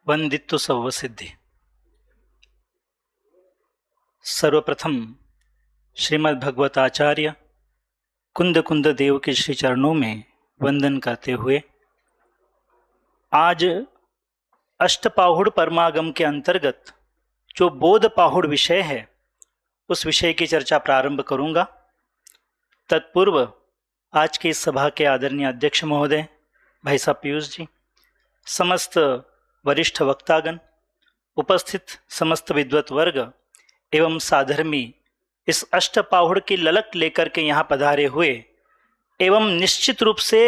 वंदित्व सव सिद्धि। सर्वप्रथम श्रीमद् भगवताचार्य कुंद कुंद देव के श्री चरणों में वंदन करते हुए आज अष्टपाहुड़ परमागम के अंतर्गत जो बोध पाहुड़ विषय है उस विषय की चर्चा प्रारंभ करूंगा। तत्पूर्व आज की इस सभा के आदरणीय अध्यक्ष महोदय भाई साहब पीयूष जी, समस्त वरिष्ठ वक्तागण, उपस्थित समस्त विद्वत वर्ग एवं साधर्मी इस अष्टपाहुड़ की ललक लेकर के यहाँ पधारे हुए एवं निश्चित रूप से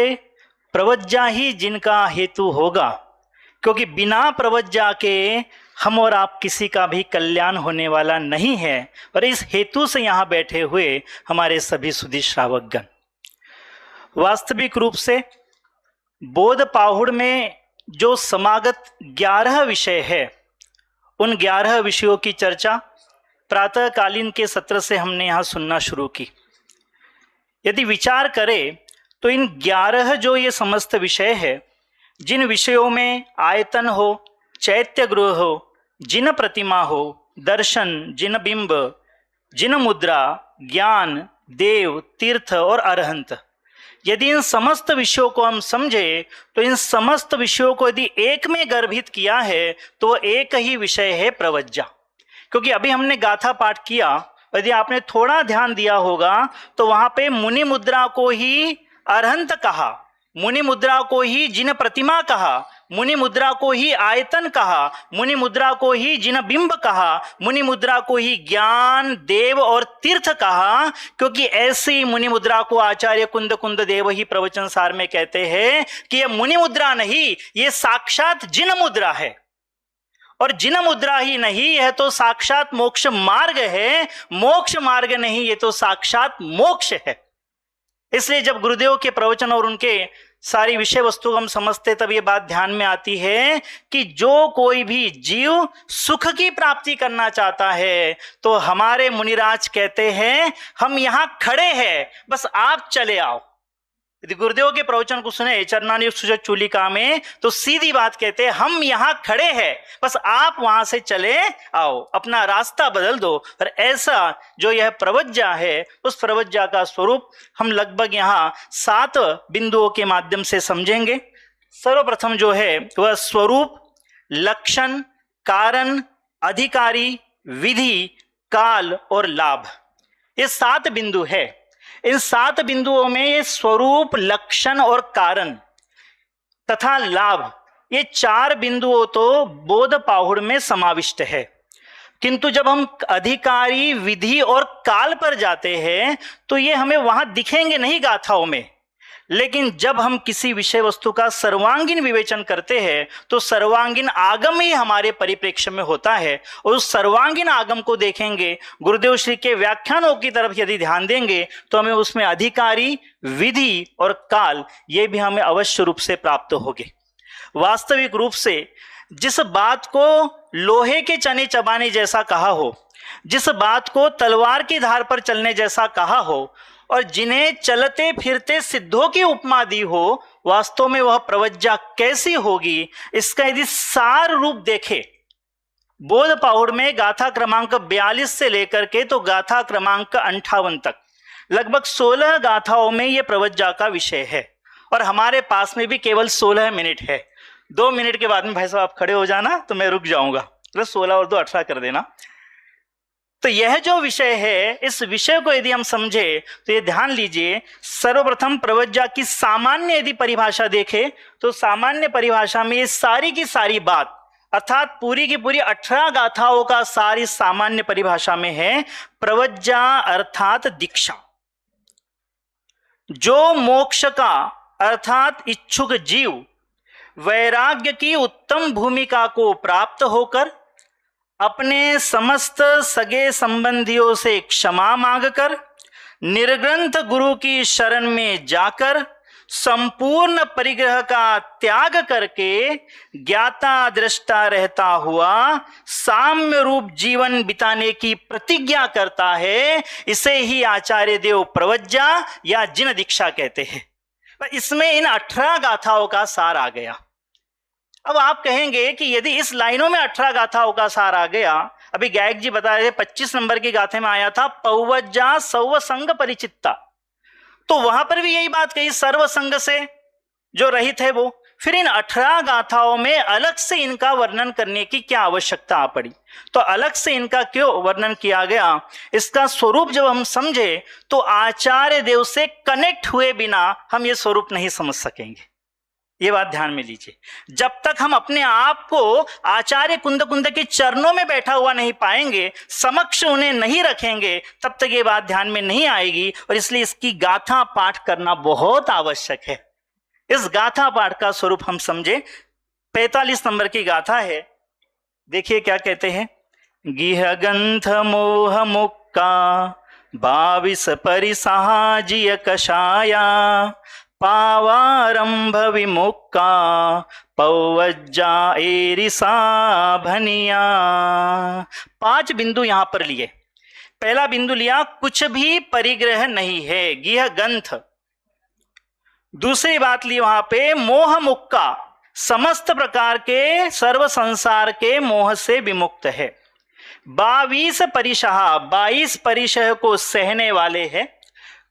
प्रवज्जा ही जिनका हेतु होगा, क्योंकि बिना प्रवज्जा के हम और आप किसी का भी कल्याण होने वाला नहीं है। और इस हेतु से यहाँ बैठे हुए हमारे सभी सुधी श्रावकगण, वास्तविक रूप से बोध पाहुड़ में जो समागत 11 विषय है, उन 11 विषयों की चर्चा प्रातःकालीन के सत्र से हमने यहाँ सुनना शुरू की। यदि विचार करें तो इन 11 जो ये समस्त विषय है, जिन विषयों में आयतन हो, चैत्य गृह हो, जिन प्रतिमा हो, दर्शन, जिन बिंब, जिन मुद्रा, ज्ञान, देव, तीर्थ और अरहंत, यदि इन समस्त विषयों को हम समझे तो इन समस्त विषयों को यदि एक में गर्भित किया है तो एक ही विषय है प्रवज्जा। क्योंकि अभी हमने गाथा पाठ किया, यदि आपने थोड़ा ध्यान दिया होगा तो वहां पे मुनि मुद्रा को ही अरहंत कहा, मुनि मुद्रा को ही जिन प्रतिमा कहा, मुनि मुद्रा को ही आयतन कहा, मुनि मुद्रा को ही जिन बिंब कहा, मुनि मुद्रा को ही ज्ञान, देव और तीर्थ कहा। क्योंकि ऐसी मुनि मुद्रा को आचार्य कुंद कुंद देव ही प्रवचन सार में कहते हैं कि यह मुनि मुद्रा नहीं, ये साक्षात जिन मुद्रा है। और जिन मुद्रा ही नहीं, यह तो साक्षात मोक्ष मार्ग है, मोक्ष मार्ग नहीं, ये तो साक्षात मोक्ष है। इसलिए जब गुरुदेव के प्रवचन और उनके सारी विषय वस्तु हम समझते तब ये बात ध्यान में आती है कि जो कोई भी जीव सुख की प्राप्ति करना चाहता है तो हमारे मुनिराज कहते हैं हम यहां खड़े हैं, बस आप चले आओ। यदि गुरुदेव के प्रवचन को सुने चरणानी सुजत चूलिका में तो सीधी बात कहते हैं हम यहां खड़े हैं, बस आप वहां से चले आओ, अपना रास्ता बदल दो। और ऐसा जो यह प्रवज्जा है, उस प्रवज्जा का स्वरूप हम लगभग यहाँ 7 बिंदुओं के माध्यम से समझेंगे। सर्वप्रथम जो है वह स्वरूप, लक्षण, कारण, अधिकारी, विधि, काल और लाभ, ये 7 बिंदु है। इन 7 बिंदुओं में ये स्वरूप, लक्षण और कारण तथा लाभ, ये 4 बिंदुओं तो बोध पाहुड़ में समाविष्ट है। किंतु जब हम अधिकारी, विधि और काल पर जाते हैं तो ये हमें वहां दिखेंगे नहीं गाथाओं में। लेकिन जब हम किसी विषय वस्तु का सर्वांगीण विवेचन करते हैं तो सर्वांगीण आगम ही हमारे परिप्रेक्ष्य में होता है। और उस सर्वांगीण आगम को देखेंगे, गुरुदेव श्री के व्याख्यानों की तरफ यदि ध्यान देंगे तो हमें उसमें अधिकारी, विधि और काल ये भी हमें अवश्य रूप से प्राप्त होंगे। वास्तविक रूप से जिस बात को लोहे के चने चबाने जैसा कहा हो, जिस बात को तलवार की धार पर चलने जैसा कहा हो और जिन्हें चलते फिरते सिद्धों की उपमा दी हो, वास्तव में वह प्रवज्जा कैसी होगी, इसका यदि सार रूप देखे बोध पाहुड़ में गाथा क्रमांक 42 से लेकर के तो गाथा क्रमांक 58 तक लगभग 16 गाथाओं में यह प्रवज्जा का विषय है। और हमारे पास में भी केवल 16 मिनट है। 2 मिनट के बाद में भाई साहब आप खड़े हो जाना तो मैं रुक जाऊंगा, 16 और 2 18 कर देना। तो यह जो विषय है, इस विषय को यदि हम समझे तो ये ध्यान लीजिए, सर्वप्रथम प्रवज्जा की सामान्य यदि परिभाषा देखें तो सामान्य परिभाषा में ये सारी की सारी बात अर्थात पूरी की पूरी 18 गाथाओं का सारी सामान्य परिभाषा में है प्रवज्जा अर्थात दीक्षा। जो मोक्ष का अर्थात इच्छुक जीव वैराग्य की उत्तम भूमिका को प्राप्त होकर अपने समस्त सगे संबंधियों से क्षमा मांगकर निर्ग्रंथ गुरु की शरण में जाकर संपूर्ण परिग्रह का त्याग करके ज्ञाता दृष्टा रहता हुआ साम्य रूप जीवन बिताने की प्रतिज्ञा करता है, इसे ही आचार्य देव प्रवज्जा या जिन दीक्षा कहते हैं। इसमें इन 18 गाथाओं का सार आ गया। अब आप कहेंगे कि यदि इस लाइनों में 18 गाथाओं का सार आ गया, अभी गायक जी बता रहे थे 25 नंबर की गाथे में आया था पौवज्जा सौव संग परिचित्ता, तो वहां पर भी यही बात कही, सर्व संग से जो रहित है वो। फिर इन 18 गाथाओं में अलग से इनका वर्णन करने की क्या आवश्यकता आ पड़ी? तो अलग से इनका क्यों वर्णन किया गया, इसका स्वरूप जब हम समझे तो आचार्य देव से कनेक्ट हुए बिना हम ये स्वरूप नहीं समझ सकेंगे। ये बात ध्यान में लीजिए, जब तक हम अपने आप को आचार्य कुंद कुंद के चरणों में बैठा हुआ नहीं पाएंगे, समक्ष उन्हें नहीं रखेंगे, तब तक ये बात ध्यान में नहीं आएगी। और इसलिए इसकी गाथा पाठ करना बहुत आवश्यक है। इस गाथा पाठ का स्वरूप हम समझे। 45 नंबर की गाथा है, देखिए क्या कहते हैं। गिह गंथ मोह मुक्का 22 परिसाजिय कषाया पावारंभ विमुक्का पौवज्जा एरिसा भनिया। 5 बिंदु यहां पर लिए। पहला बिंदु लिया कुछ भी परिग्रह नहीं है, गिह गंथ। दूसरी बात ली वहां पे मोह मुक्का, समस्त प्रकार के सर्व संसार के मोह से विमुक्त है। 22 परिशह, 22 परिशह को सहने वाले हैं,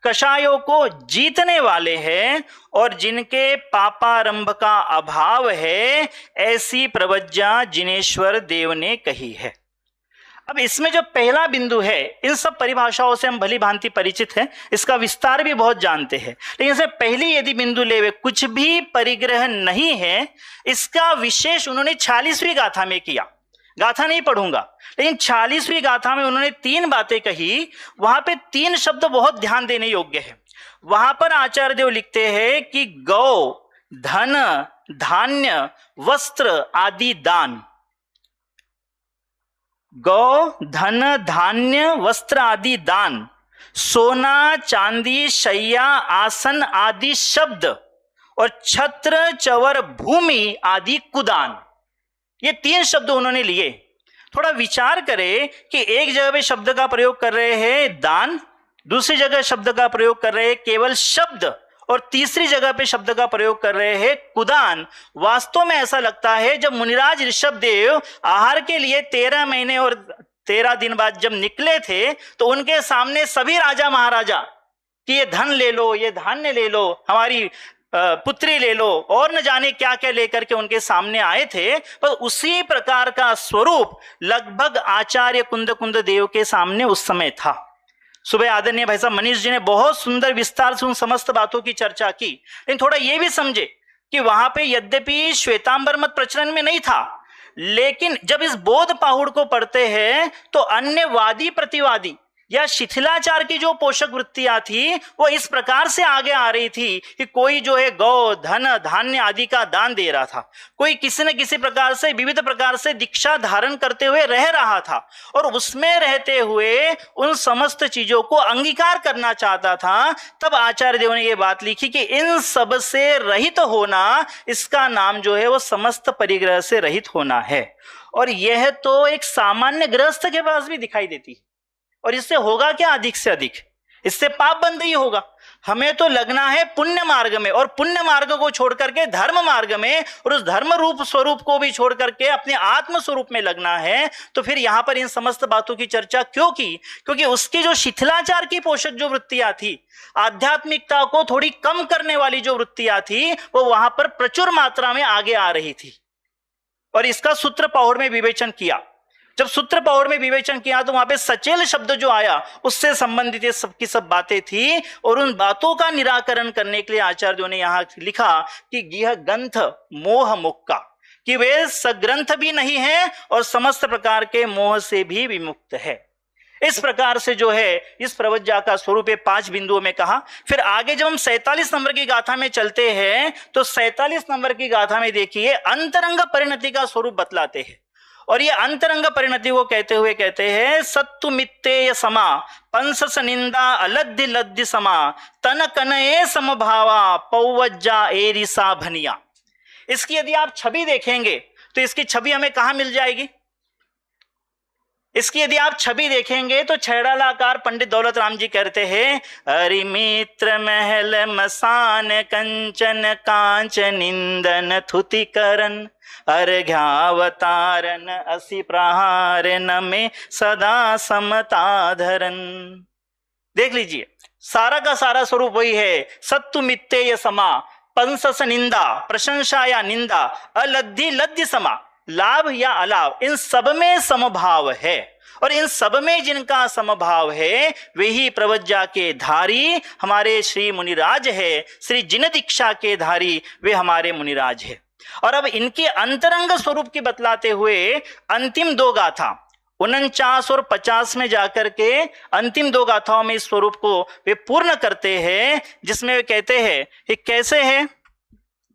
कषायों को जीतने वाले हैं, और जिनके पापारंभ का अभाव है, ऐसी प्रवज्जा जिनेश्वर देव ने कही है। अब इसमें जो पहला बिंदु है, इन सब परिभाषाओं से हम भली भांति परिचित हैं, इसका विस्तार भी बहुत जानते हैं, लेकिन इसमें पहली यदि बिंदु लेवे कुछ भी परिग्रह नहीं है, इसका विशेष उन्होंने 46वीं गाथा में किया। गाथा नहीं पढ़ूंगा, लेकिन 46वीं गाथा में उन्होंने 3 बातें कही। वहां पे 3 शब्द बहुत ध्यान देने योग्य है। वहां पर आचार्य देव लिखते हैं कि गौ, धन, धान्य, वस्त्र आदि दान। गौ, धन, धान्य, वस्त्र आदि दान, सोना, चांदी, शैया, आसन आदि शब्द, और छत्र, चवर, भूमि आदि कुदान। ये 3 शब्द उन्होंने लिए। थोड़ा विचार करें कि एक जगह पे शब्द का प्रयोग कर रहे हैं दान, दूसरी जगह शब्द का प्रयोग कर रहे हैं केवल शब्द, और तीसरी जगह पे शब्द का प्रयोग कर रहे हैं कुदान। वास्तव में ऐसा लगता है जब मुनिराज ऋषभ देव आहार के लिए 13 महीने और 13 दिन बाद जब निकले थे, तो उनके सामने सभी राजा महाराजा कि ये धन ले लो, ये धान्य ले लो, हमारी पुत्री ले लो, और न जाने क्या क्या लेकर के उनके सामने आए थे। पर उसी प्रकार का स्वरूप लगभग आचार्य कुंद कुंद देव के सामने उस समय था। सुबह आदरणीय भाई साहब मनीष जी ने बहुत सुंदर विस्तार से उन समस्त बातों की चर्चा की, लेकिन थोड़ा यह भी समझे कि वहां पे यद्यपि श्वेतांबर मत प्रचलन में नहीं था, लेकिन जब इस बोध पाहुड़ को पढ़ते हैं तो अन्य वादी प्रतिवादी या शिथिलाचार की जो पोषक वृत्तियां थी वो इस प्रकार से आगे आ रही थी कि कोई जो है गौ, धन, धान्य आदि का दान दे रहा था, कोई किसी न किसी प्रकार से विविध प्रकार से दीक्षा धारण करते हुए रह रहा था, और उसमें रहते हुए उन समस्त चीजों को अंगीकार करना चाहता था। तब आचार्य देव ने यह बात लिखी कि इन सब से रहित होना, इसका नाम जो है वो समस्त परिग्रह से रहित होना है। और यह तो एक सामान्य गृहस्थ के पास भी दिखाई देती है, और इससे होगा क्या? अधिक से अधिक इससे पाप बंद ही होगा। हमें तो लगना है पुण्य मार्ग में, और पुण्य मार्ग को छोड़ करके धर्म मार्ग में, और उस धर्म रूप स्वरूप को भी छोड़ करके अपने आत्म स्वरूप में लगना है। तो फिर यहां पर इन समस्त बातों की चर्चा क्यों की? क्योंकि उसकी जो शिथिलाचार की पोषक जो वृत्तियां थी, आध्यात्मिकता को थोड़ी कम करने वाली जो वृत्तियां थी, वो वहां पर प्रचुर मात्रा में आगे आ रही थी। और इसका सूत्र पाहुड़ में विवेचन किया। जब सूत्र पाहुड़ में विवेचन किया तो वहां पे सचेल शब्द जो आया उससे संबंधित ये सबकी सब बातें थी, और उन बातों का निराकरण करने के लिए आचार्यों ने यहां लिखा कि गिह ग्रंथ मोह मुक्का, कि वे सग्रंथ भी नहीं है और समस्त प्रकार के मोह से भी विमुक्त है। इस प्रकार से जो है इस प्रवज्जा का स्वरूप 5 बिंदुओं में कहा। फिर आगे जब हम 47 नंबर की गाथा में चलते हैं तो 47 नंबर की गाथा में देखिए अंतरंग परिणति का स्वरूप बतलाते हैं, और ये अंतरंग परिणति को कहते हुए कहते हैं सत्तु मित्तेय समा पंसस निंदा अलद्य लद्य समा तन कनये समभावा पौवज्जा एरिसा भनिया। इसकी यदि आप छवि देखेंगे तो इसकी छवि हमें कहां मिल जाएगी? इसकी यदि आप छवि देखेंगे तो छैड़ालाकार पंडित दौलत राम जी कहते हैं, अरिमित्र महल मसान कंचन कांच निंदन थुति करन अर्घ्यावतारन असि प्रहार न में सदा समताधरन। देख लीजिए, सारा का सारा स्वरूप वही है। सत्तु मित्तेय समा, पंसस निंदा, प्रशंसा या निंदा, अलद्धि लद्ध समा, लाभ या अलाभ, इन सब में समभाव है। और इन सब में जिनका समभाव है वही प्रवज्जा के धारी हमारे श्री मुनिराज है। श्री जिन दीक्षा के धारी वे हमारे मुनिराज है। और अब इनके अंतरंग स्वरूप की बतलाते हुए अंतिम दो गाथा 49 और 50 में जाकर के अंतिम दो गाथाओं में इस स्वरूप को वे पूर्ण करते हैं, जिसमें वे कहते हैं कि कैसे है,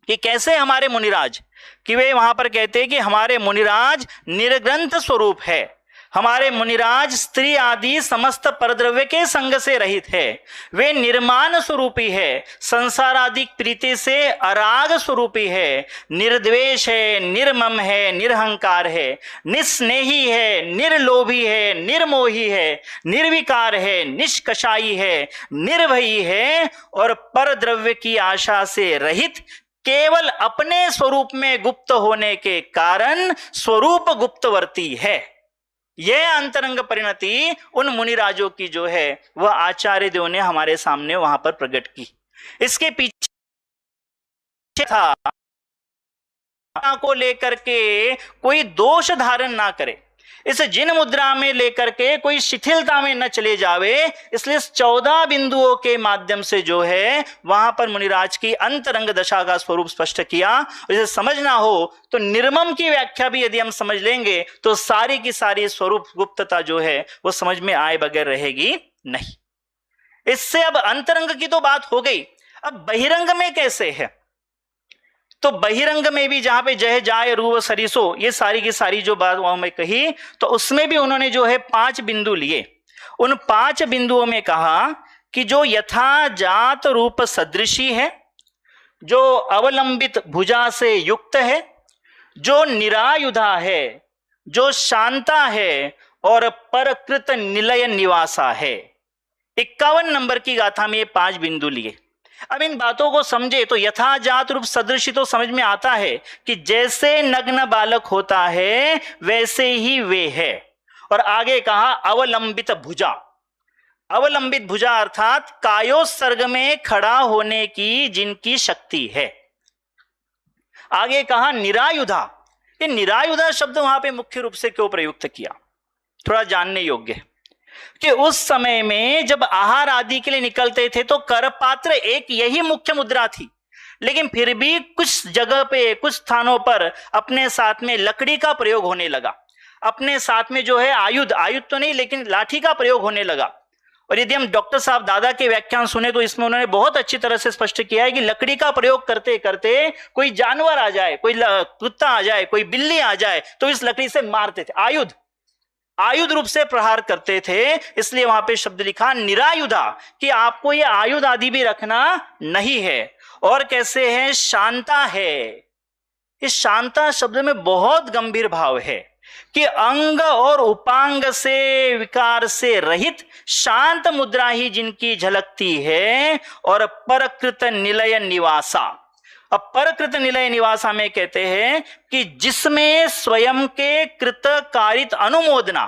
कि कैसे हमारे मुनिराज, कि वे वहां पर कहते हैं कि हमारे मुनिराज निर्ग्रंथ स्वरूप है। हमारे मुनिराज स्त्री आदि समस्त परद्रव्य के संग से रहित है। वे निर्माण स्वरूपी है, संसार आदि प्रीति से अराग स्वरूपी है, निर्द्वेष है, निर्मम है, निरहंकार है, निस्नेही है, निर्लोभी है, निर्मोही है, निर्विकार है, निष्कषायी है, निर्भयी है और परद्रव्य की आशा से रहित, केवल अपने स्वरूप में गुप्त होने के कारण स्वरूप गुप्तवर्ती है। यह अंतरंग परिणति उन मुनिराजों की जो है वह आचार्य देव ने हमारे सामने वहां पर प्रकट की। इसके पीछे था को लेकर के कोई दोष धारण ना करे, इस जिन मुद्रा में लेकर के कोई शिथिलता में न चले जावे, इसलिए 14 बिंदुओं के माध्यम से जो है वहां पर मुनिराज की अंतरंग दशा का स्वरूप स्पष्ट किया। इसे समझना हो तो निर्मम की व्याख्या भी यदि हम समझ लेंगे तो सारी की सारी स्वरूप गुप्तता जो है वो समझ में आए बगैर रहेगी नहीं। इससे अब अंतरंग की तो बात हो गई, अब बहिरंग में कैसे है? तो बहिरंग में भी जहां पे जय जाय रूप सरिसो ये सारी की सारी जो बात वहां में कही, तो उसमें भी उन्होंने जो है 5 बिंदु लिए। उन 5 बिंदुओं में कहा कि जो यथा जात रूप सदृशी है, जो अवलंबित भुजा से युक्त है, जो निरायुधा है, जो शांता है और परकृत निलय निवासा है। 51 नंबर की गाथा में ये 5 बिंदु लिए। अब इन बातों को समझे तो यथा जात रूप सदृशी तो समझ में आता है कि जैसे नग्न बालक होता है वैसे ही वे है। और आगे कहा अवलंबित भुजा, अवलंबित भुजा अर्थात कायोत्सर्ग में खड़ा होने की जिनकी शक्ति है। आगे कहा निरायुधा। ये निरायुधा शब्द वहां पे मुख्य रूप से क्यों प्रयुक्त किया, थोड़ा जानने योग्य है कि उस समय में जब आहार आदि के लिए निकलते थे तो करपात्र एक यही मुख्य मुद्रा थी, लेकिन फिर भी कुछ जगह पे कुछ स्थानों पर अपने साथ में लकड़ी का प्रयोग होने लगा, अपने साथ में जो है आयुध तो नहीं लेकिन लाठी का प्रयोग होने लगा। और यदि हम डॉक्टर साहब दादा के व्याख्यान सुने तो इसमें उन्होंने बहुत अच्छी तरह से स्पष्ट किया है कि लकड़ी का प्रयोग करते करते कोई जानवर आ जाए, कोई कुत्ता आ जाए, कोई बिल्ली आ जाए तो इस लकड़ी से मारते थे, आयुध रूप से प्रहार करते थे। इसलिए वहां पे शब्द लिखा निरायुधा कि आपको ये आयुध आदि भी रखना नहीं है। और कैसे है? शांता है। इस शांता शब्द में बहुत गंभीर भाव है कि अंग और उपांग से विकार से रहित शांत मुद्रा ही जिनकी झलकती है। और परकृत निलय निवासा, अब परकृत निलय निवासा में कहते हैं कि जिसमें स्वयं के कृत कारित अनुमोदना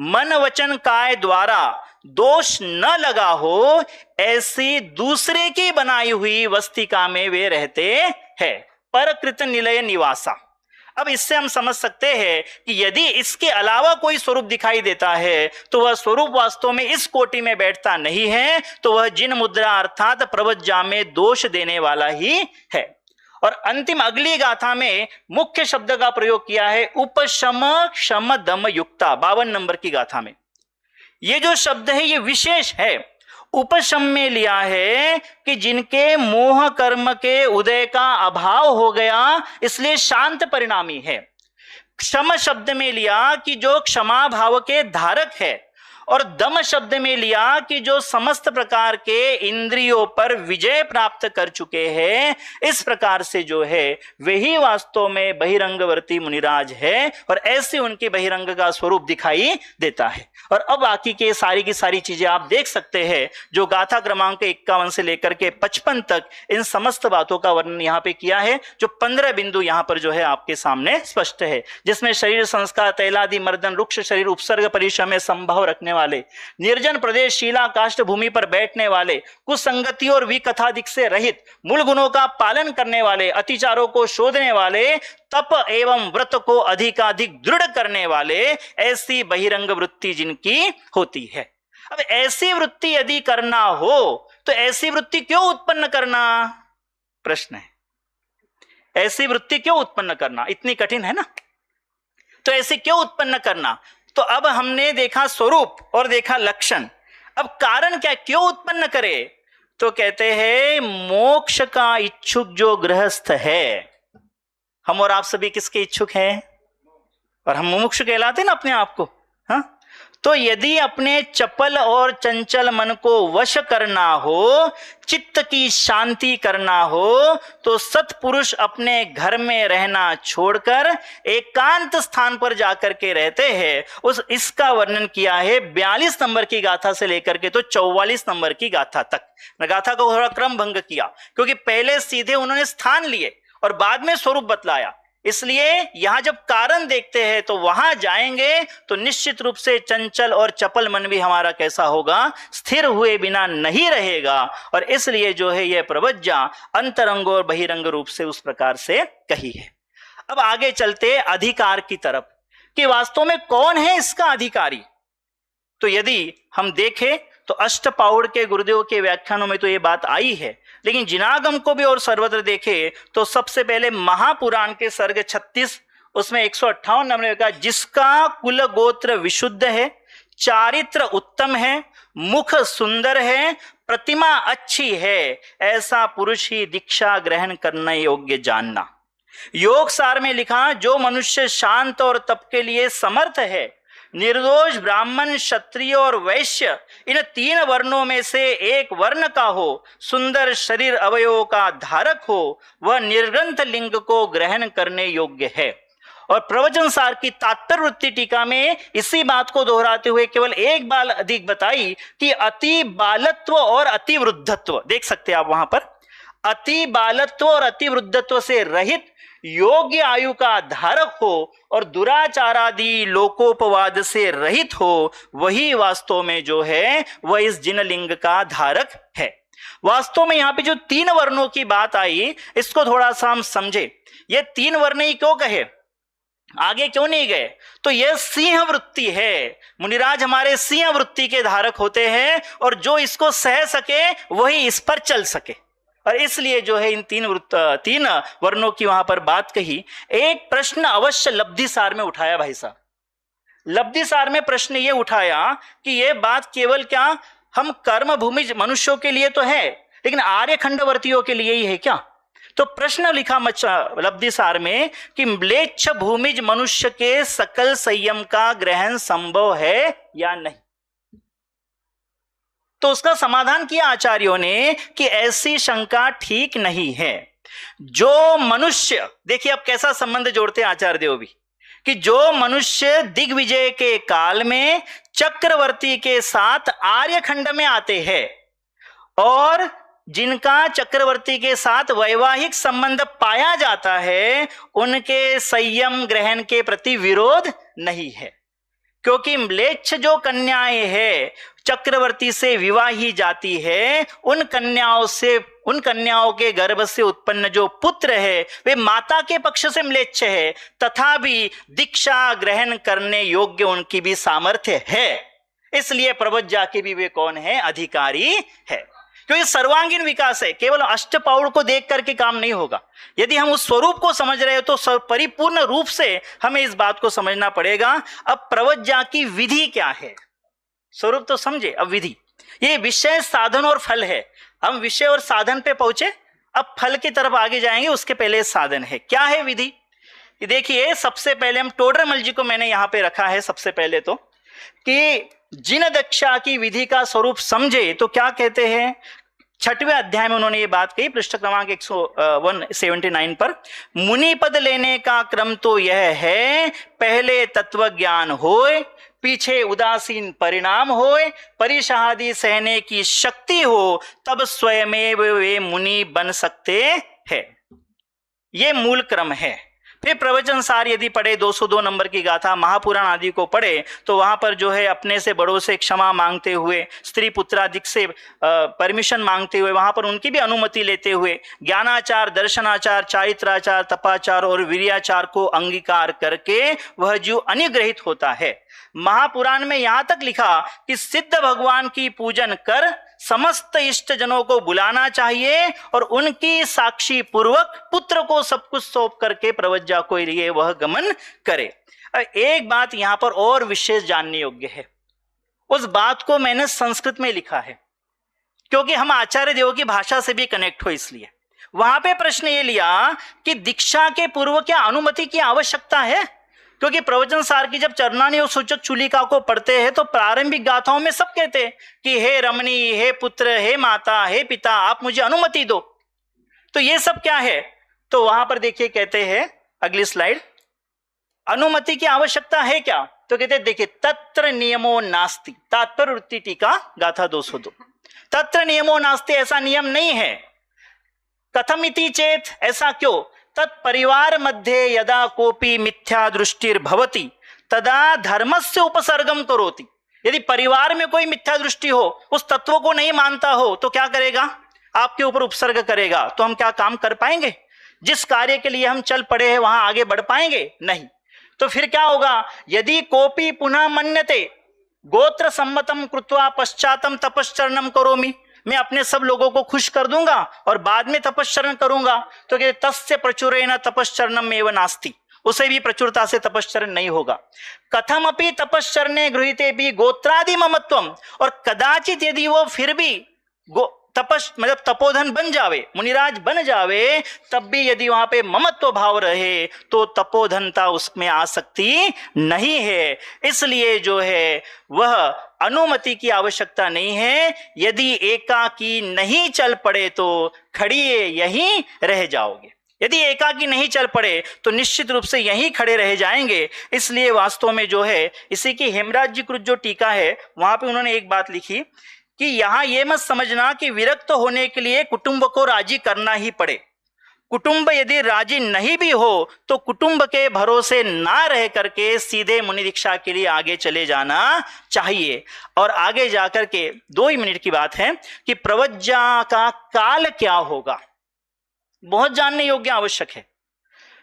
मन वचन काय द्वारा दोष न लगा हो, ऐसी दूसरे की बनाई हुई वस्तिका में वे रहते हैं। परकृत निलय निवासा। अब इससे हम समझ सकते हैं कि यदि इसके अलावा कोई स्वरूप दिखाई देता है तो वह स्वरूप वास्तव में इस कोटि में बैठता नहीं है, तो वह जिन मुद्रा अर्थात प्रवज्जा में दोष देने वाला ही है। और अंतिम अगली गाथा में मुख्य शब्द का प्रयोग किया है उपशम क्षम दम युक्ता। 52 नंबर की गाथा में ये जो शब्द है ये विशेष है। उपशम में लिया है कि जिनके मोह कर्म के उदय का अभाव हो गया, इसलिए शांत परिणामी है। क्षम शब्द में लिया कि जो क्षमा भाव के धारक है और दम शब्द में लिया कि जो समस्त प्रकार के इंद्रियों पर विजय प्राप्त कर चुके हैं, इस प्रकार से जो है वही वास्तव में बहिरंगवर्ती मुनिराज है और ऐसे उनके बहिरंग का स्वरूप दिखाई देता है। और अब बाकी के सारी की सारी चीजें आप देख सकते हैं, जो गाथा क्रमांक 51 से लेकर के 55 तक इन समस्त बातों का वर्णन यहाँ पे किया है, जो 15 बिंदु यहाँ पर जो है आपके सामने स्पष्ट है, जिसमें शरीर संस्कार, तैलादि, मर्दन, रुक्ष शरीर, उपसर्ग परिश्रम में संभव रखने वाले, निर्जन प्रदेश, शीला काष्ठ भूमि पर बैठने वाले, कुसंगति और विकथादिक से रहित, मूल गुणों का पालन करने वाले, अतिचारों को शोधने वाले, तप एवं व्रत को अधिकाधिक दृढ़ करने वाले, ऐसी बहिरंग वृत्ति जिनकी होती है। अब ऐसी वृत्ति यदि करना हो तो ऐसी वृत्ति क्यों उत्पन्न करना, प्रश्न है। ऐसी वृत्ति क्यों उत्पन्न करना, इतनी कठिन है ना, तो ऐसी क्यों उत्पन्न करना। तो अब हमने देखा स्वरूप और देखा लक्षण, अब कारण क्या, क्यों उत्पन्न करे, तो कहते हैं मोक्ष का इच्छुक जो गृहस्थ है, हम और आप सभी किसके इच्छुक हैं, और हम मुमुक्षु कहलाते ना अपने आप को, हाँ। तो यदि अपने चपल और चंचल मन को वश करना हो, चित्त की शांति करना हो, तो सत्पुरुष अपने घर में रहना छोड़कर एकांत स्थान पर जाकर के रहते हैं। इसका वर्णन किया है 42 नंबर की गाथा से लेकर के तो 44 नंबर की गाथा तक। गाथा को थोड़ा क्रम भंग किया, क्योंकि पहले सीधे उन्होंने स्थान लिए और बाद में स्वरूप बतलाया, इसलिए यहां जब कारण देखते हैं तो वहां जाएंगे तो निश्चित रूप से चंचल और चपल मन भी हमारा कैसा होगा, स्थिर हुए बिना नहीं रहेगा। और इसलिए जो है यह प्रवज्जा अंतरंग और बहिरंग रूप से उस प्रकार से कही है। अब आगे चलते अधिकार की तरफ कि वास्तव में कौन है इसका अधिकारी। तो यदि हम देखें तो अष्टपाउड़ के गुरुदेव के व्याख्यानों में तो ये बात आई है, लेकिन जिनागम को भी और सर्वत्र देखे तो सबसे पहले महापुराण के सर्ग 36 उसमें 158 नंबर में कहा, जिसका कुल गोत्र विशुद्ध है, चारित्र उत्तम है, मुख सुंदर है, प्रतिमा अच्छी है, ऐसा पुरुष ही दीक्षा ग्रहण करने योग्य जानना। योग सार में लिखा, जो मनुष्य शांत और तप के लिए समर्थ है, निर्दोष ब्राह्मण, क्षत्रिय और वैश्य इन 3 वर्णों में से एक वर्ण का हो, सुंदर शरीर अवयवों का धारक हो, वह निर्ग्रंथ लिंग को ग्रहण करने योग्य है। और प्रवचन सार की तात्पर्य वृत्ति टीका में इसी बात को दोहराते हुए केवल एक बार अधिक बताई कि अति बालत्व और अति वृद्धत्व, देख सकते हैं आप वहां पर, अति बालत्व और अति वृद्धत्व से रहित योग्य आयु का धारक हो और दुराचारादि लोकोपवाद से रहित हो, वही वास्तव में जो है वह इस जिन लिंग का धारक है। वास्तव में यहाँ पे जो 3 वर्णों की बात आई, इसको थोड़ा सा हम समझे। ये 3 वर्ण ही क्यों कहे, आगे क्यों नहीं गए, तो यह सिंह वृत्ति है। मुनिराज हमारे सिंह वृत्ति के धारक होते हैं और जो इसको सह सके वही इस पर चल सके, और इसलिए जो है इन 3 वर्णों की वहां पर बात कही। एक प्रश्न अवश्य लब्धि सार में उठाया भाई साहब, लब्धि सार में प्रश्न ये उठाया कि ये बात केवल क्या हम कर्म भूमि मनुष्यों के लिए तो है, लेकिन आर्य खंडवर्तियों के लिए ही है क्या। तो प्रश्न लिखा लब्धि सार में कि म्लेच्छ भूमिज मनुष्य के सकल संयम का ग्रहण संभव है या नहीं। तो उसका समाधान किया आचार्यों ने कि ऐसी शंका ठीक नहीं है। जो मनुष्य, देखिए अब कैसा संबंध जोड़ते हैं आचार्य देव भी, कि जो मनुष्य दिग्विजय के काल में चक्रवर्ती के साथ आर्यखंड में आते हैं और जिनका चक्रवर्ती के साथ वैवाहिक संबंध पाया जाता है, उनके संयम ग्रहण के प्रति विरोध नहीं है, क्योंकि म्लेच्छ जो कन्याएं हैं चक्रवर्ती से विवाही जाती है, उन कन्याओं के गर्भ से उत्पन्न जो पुत्र है वे माता के पक्ष से म्लेच्छ है, तथापि दीक्षा ग्रहण करने योग्य उनकी भी सामर्थ्य है। इसलिए प्रवज्जा के भी वे कौन है, अधिकारी है, क्योंकि सर्वांगीण विकास है। केवल अष्टपाउड़ को देख करके काम नहीं होगा, यदि हम उस स्वरूप को समझ रहे हो तो परिपूर्ण रूप से हमें इस बात को समझना पड़ेगा। अब प्रवज्जा की विधि क्या है, स्वरूप तो समझे, अब विधि। ये विषय, साधन और फल है। हम विषय और साधन पे पहुंचे, अब फल की तरफ आगे जाएंगे, उसके पहले साधन है। क्या है विधि, देखिए सबसे पहले हम टोडरमल जी को मैंने यहां पे रखा है। सबसे पहले तो कि जिन दीक्षा की विधि का स्वरूप समझे तो क्या कहते हैं, 6वें अध्याय में उन्होंने ये बात कही, पृष्ठ क्रमांक 179 पर, मुनि पद लेने का क्रम तो यह है, पहले तत्व ज्ञान होए, पीछे उदासीन परिणाम होए, परिषादी सहने की शक्ति हो, तब स्वयं वे मुनि बन सकते हैं। ये मूल क्रम है। फिर प्रवचन सार यदि पढ़े 202 नंबर की गाथा, महापुराण आदि को पढ़े तो वहां पर जो है अपने से बड़ों से क्षमा मांगते हुए, स्त्री पुत्रादिक से परमिशन मांगते हुए, वहां पर उनकी भी अनुमति लेते हुए ज्ञानाचार, दर्शनाचार, चारित्राचार, तपाचार और वीर्याचार को अंगीकार करके वह जो अनुग्रहित होता है। महापुराण में यहां तक लिखा कि सिद्ध भगवान की पूजन कर समस्त इष्ट जनों को बुलाना चाहिए और उनकी साक्षी पूर्वक पुत्र को सब कुछ सौंप करके प्रवज्जा को लिए वह गमन करे। एक बात यहां पर और विशेष जानने योग्य है, उस बात को मैंने संस्कृत में लिखा है क्योंकि हम आचार्य देव की भाषा से भी कनेक्ट हो, इसलिए वहां पे प्रश्न ये लिया कि दीक्षा के पूर्व क्या अनुमति की आवश्यकता है, क्योंकि प्रवचन सार की जब चरणानी और सूचक चूलिका को पढ़ते हैं तो प्रारंभिक गाथाओं में सब कहते हैं कि हे रमणी, हे पुत्र, हे माता, हे पिता, आप मुझे अनुमति दो। तो ये सब क्या है, तो वहां पर देखिए कहते हैं, अगली स्लाइड, अनुमति की आवश्यकता है क्या, तो कहते हैं देखिए, तत्र नियमो नास्ति, तात्पर्य वृत्ति टीका गाथा 202, तत्र नियमो नास्ति, ऐसा नियम नहीं है। कथमिति चेत, ऐसा क्यों, तत्परिवार मध्ये यदा कोपी मिथ्या दृष्टिर्भवति तदा धर्मस्य उपसर्गम करोति। यदि परिवार में कोई मिथ्या दृष्टि हो, उस तत्व को नहीं मानता हो, तो क्या करेगा, आपके ऊपर उपसर्ग करेगा। तो हम क्या काम कर पाएंगे, जिस कार्य के लिए हम चल पड़े हैं वहां आगे बढ़ पाएंगे नहीं। तो फिर क्या होगा, यदि कोपी पुनः मन्यते गोत्र सम्मतम कृत्वा पश्चातम तपश्चरणम करोमि, मैं अपने सब लोगों को खुश कर दूंगा और बाद में तपश्चरण करूंगा, तो कहते तस्य प्रचुरेण तपश्चरणम एव नास्ति, उसे भी प्रचुरता से तपश्चरण नहीं होगा। कथमपि तपश्चरणे गृहीते भी गोत्रादि ममत्वम, और कदाचित यदि वो फिर भी मतलब तपोधन बन जावे, मुनिराज बन जावे, तब भी यदि वहां पे ममत्व भाव रहे तो तपोधनता उसमें आ सकती नहीं है। इसलिए जो है वह अनुमति की आवश्यकता नहीं है। यदि एकाकी नहीं चल पड़े तो खड़िए यहीं रह जाओगे, यदि एकाकी नहीं चल पड़े तो निश्चित रूप से यहीं खड़े रह जाएंगे। इसलिए वास्तव में जो है, इसी की हेमराज जी कृत जो टीका है वहां पे उन्होंने एक बात लिखी कि यहां यह मत समझना कि विरक्त होने के लिए कुटुंब को राजी करना ही पड़े। कुटुंब यदि राजी नहीं भी हो तो कुटुंब के भरोसे ना रह करके सीधे मुनि दीक्षा के लिए आगे चले जाना चाहिए। और आगे जाकर के 2 ही मिनट की बात है कि प्रवज्जा का काल क्या होगा, बहुत जानने योग्य आवश्यक है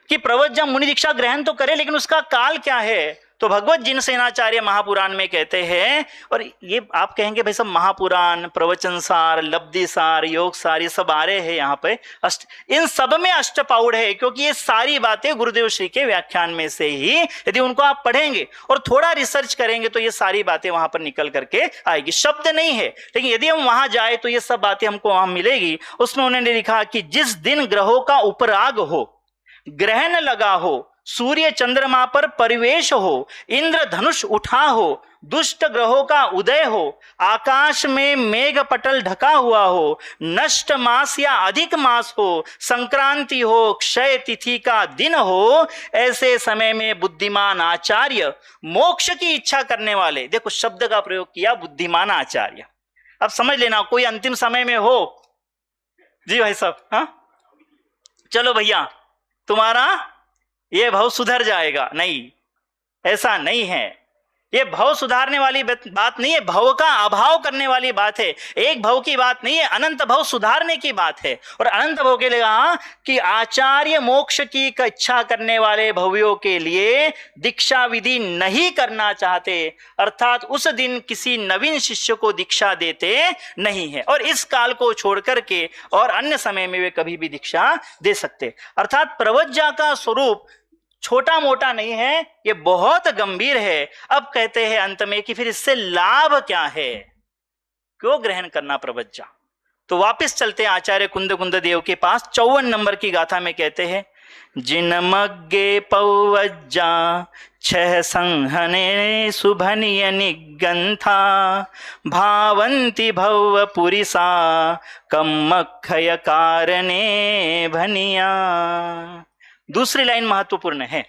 कि प्रवज्जा मुनि दीक्षा ग्रहण तो करे, लेकिन उसका काल क्या है। तो भगवत जिन सेनाचार्य महापुराण में कहते हैं, और ये आप कहेंगे भाई सब महापुराण, प्रवचन सार, लब्धि सार, योग सार, ये सब आ रहे हैं यहाँ पे इन सब में अष्टपाउड़ है, क्योंकि ये सारी बातें गुरुदेव श्री के व्याख्यान में से ही यदि उनको आप पढ़ेंगे और थोड़ा रिसर्च करेंगे तो ये सारी बातें वहां पर निकल करके आएगी। शब्द नहीं है, लेकिन यदि हम वहां जाए तो ये सब बातें हमको वहां मिलेगी। उसमें उन्होंने लिखा कि जिस दिन ग्रहों का उपराग हो, ग्रहण लगा हो, सूर्य चंद्रमा पर परिवेश हो, इंद्र धनुष उठा हो, दुष्ट ग्रहों का उदय हो, आकाश में मेघ पटल ढका हुआ हो, नष्ट मास या अधिक मास हो, संक्रांति हो, क्षय तिथि का दिन हो, ऐसे समय में बुद्धिमान आचार्य, मोक्ष की इच्छा करने वाले, देखो शब्द का प्रयोग किया, बुद्धिमान आचार्य। अब समझ लेना, कोई अंतिम समय में हो जी भाई साहब, हाँ चलो भैया तुम्हारा ये भव सुधर जाएगा, नहीं, ऐसा नहीं है। ये भव सुधारने वाली बात नहीं है, भव का अभाव करने वाली बात है। एक भव की बात नहीं है, अनंत भव सुधारने की बात है। और अनंत भव के लिए कहा कि आचार्य मोक्ष की इच्छा करने वाले भवियों के लिए दीक्षा विधि नहीं करना चाहते, अर्थात उस दिन किसी नवीन शिष्य को दीक्षा देते नहीं है, और इस काल को छोड़ करके और अन्य समय में वे कभी भी दीक्षा दे सकते। अर्थात प्रवज्जा का स्वरूप छोटा मोटा नहीं है, ये बहुत गंभीर है। अब कहते हैं अंत में कि फिर इससे लाभ क्या है, क्यों ग्रहण करना प्रवज्जा। तो वापस चलते हैं आचार्य कुंद देव के पास। 54 नंबर की गाथा में कहते हैं जिन मग्गे पौवज्जा छह संहने सुभनिय निगंथा भावंती भव पुरिसा कमखय कारणे भनिया। दूसरी लाइन महत्वपूर्ण है,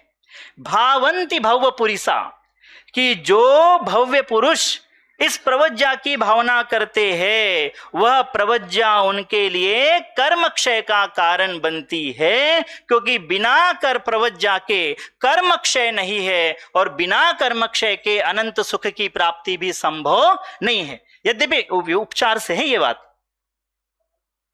भावंती भव पुरिसा, कि जो भव्य पुरुष इस प्रवज्जा की भावना करते हैं वह प्रवज्जा उनके लिए कर्म क्षय का कारण बनती है, क्योंकि बिना कर प्रवज्जा के कर्म क्षय नहीं है और बिना कर्म क्षय के अनंत सुख की प्राप्ति भी संभव नहीं है। यद्यपि उपचार से है ये बात,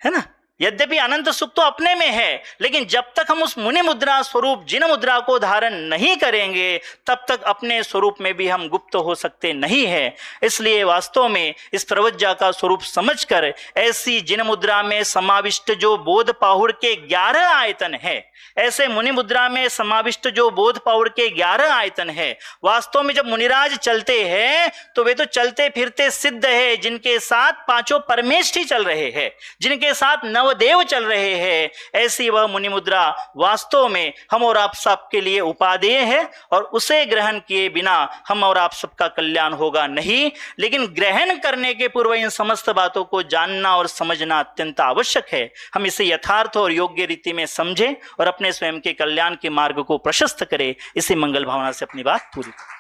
है ना, यद्यपि अनंत सुख तो अपने में है, लेकिन जब तक हम उस मुनि मुद्रा स्वरूप जिन मुद्रा को धारण नहीं करेंगे तब तक अपने स्वरूप में भी हम गुप्त हो सकते नहीं है। इसलिए वास्तव में इस प्रवज्जा का स्वरूप समझकर ऐसी जिन मुद्रा में समाविष्ट जो बोध पाहुड़ के 11 आयतन है, ऐसे मुनि मुद्रा में समाविष्ट जो बोध पाहुड़ के 11 आयतन है, वास्तव में जब मुनिराज चलते हैं तो वे तो चलते फिरते सिद्ध है, जिनके साथ पांचों परमेष्ठी चल रहे हैं, जिनके साथ नवदेव चल रहे हैं। ऐसी वह मुनि मुद्रा वास्तव में हम और आप सबके लिए उपादेय है और उसे ग्रहण किए बिना हम और आप सबका कल्याण होगा नहीं। लेकिन ग्रहण करने के पूर्व इन समस्त बातों को जानना और समझना अत्यंत आवश्यक है। हम इसे यथार्थ और योग्य रीति में समझें और अपने स्वयं के कल्याण के मार्ग को प्रशस्त करें। इसी मंगल भावना से अपनी बात पूरी करें।